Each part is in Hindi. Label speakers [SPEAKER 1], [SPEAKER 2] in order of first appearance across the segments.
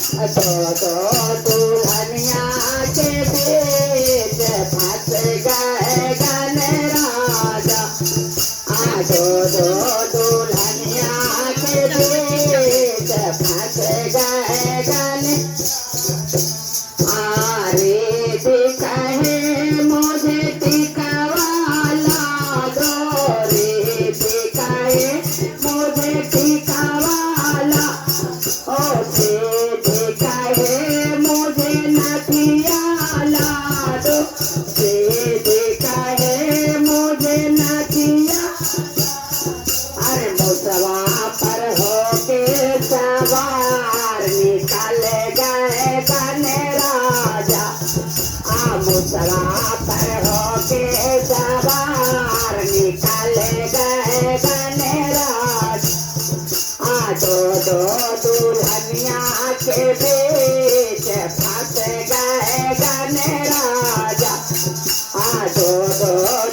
[SPEAKER 1] दो दुल्हनिया के बीच फंस गए गन राजा। दो दुल्हनिया के बीच फंस गए गन। रे कहे मुझे टीका वाला दो, रे कहे मुझे टीका वाला। ओ से कहे मुझे नथिया ला दो, से कहे मुझे नथिया। अरे मुसवा पर होके सवार निकल गए गन राजा। मुसवा पर होके सवार निकल गए गन राजा। दो दुल्हनिया के बीच फंस गए गन राजा। दो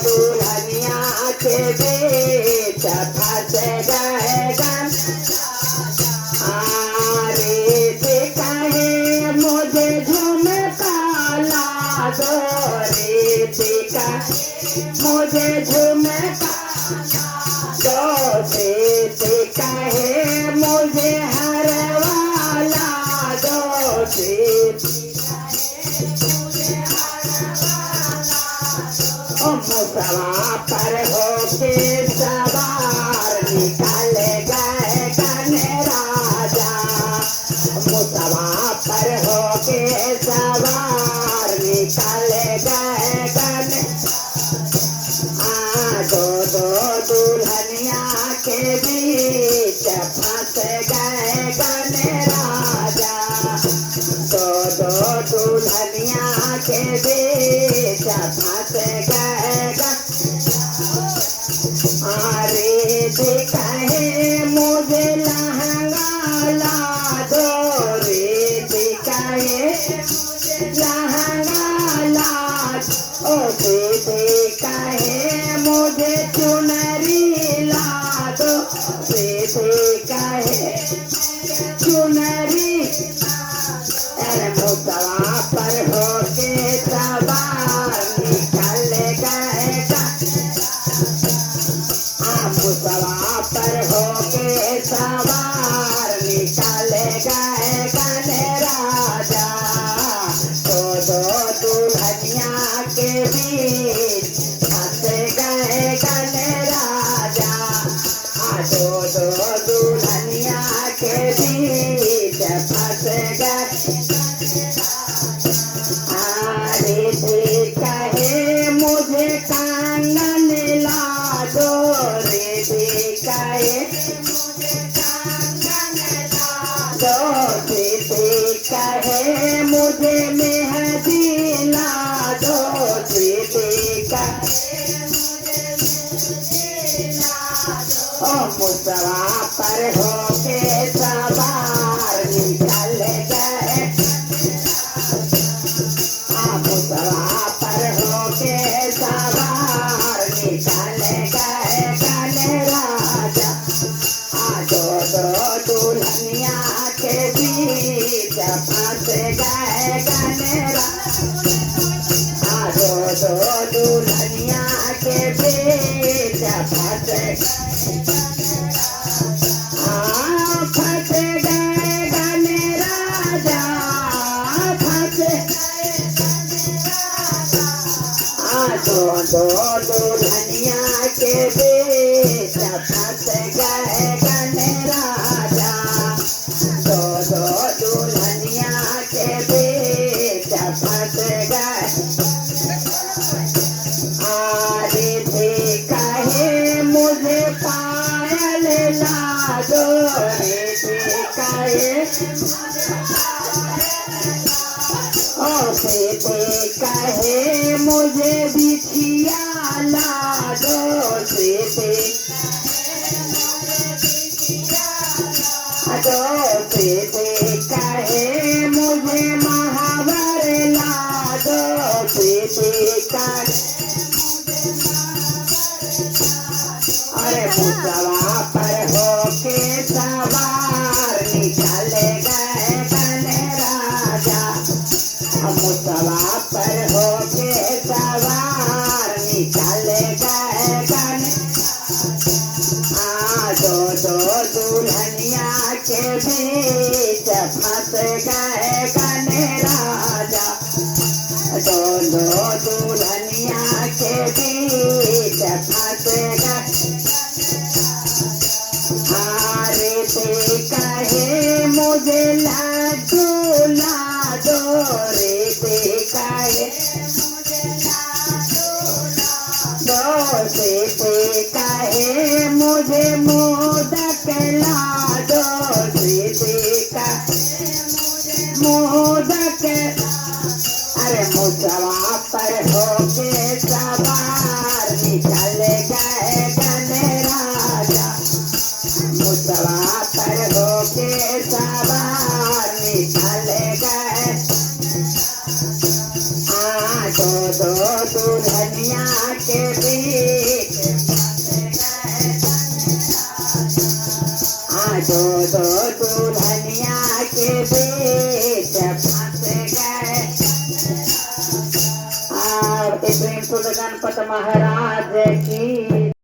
[SPEAKER 1] दुल्हनिया के बीच फंस गए गन। रे कहे मुझे झुमका ला दो, रे कहे मुझे झुमका दो, से कहे मुझे हर वाला दो, मुसवा पर होके सवार निकल गए गन राजा। मुसवा पर होके सवार निकल गए गन। दो दुल्हनिया के बीच फंस गए गन राजा। दो दुल्हनिया के बीच फंस गए गन। रे कहे मुझे लहंगा ला दो, रे कहे लहंगा ला। ओ से कहे मुझे चुनरी ला दो, से कहे चुनरी। अरे मुसवा पर होके सवार निकल गए गन। मुसवा पर होके सवार निकल गए गन राजा। दो दुल्हनिया के बीच फंस गए गन राजा। दो दुल्हनिया के बीच फंस गए। रे कहे मुझे कांगन ला दो, रे कहे दो, से कहे मुझे मेहंदी ला दो, से कहे मुसवा पर होके सवार निकल गए। मुसवा पर होके सवार निकल गए गन राजा। दो दुल्हनिया के बीच फंस गए गन राजा। दो दुल्हनिया के बीच फंस गए गन राजा। दो दुल्हनिया के बीच फंस गए गन राजा। दो दुल्हनिया के बीच फंस गए। रे कहे मुझे पायल ला दो, रे कहे से कहे मुझे बिछिया ला दो, से कहे मुझे महावर ला दो, से कहे। अरे मुसवा पर होके सवार निकल गए गन बीच फंस गए कन्हे राजा दोनों दुल्हनिया के बीच फंस गए रीति कहे मुझे लाडो लाडो रीति कहे रीति कहे मुझे मोदक लाडो रीति का मोदक अरे मुसवा पर होके सवार निकल गए कन्हे राजा मुसवा पर होके सवार निकल गए दो दुल्हनिया के बीच दो दुल्हनिया के बीच फंस गए और प्रेम गणपत महाराज की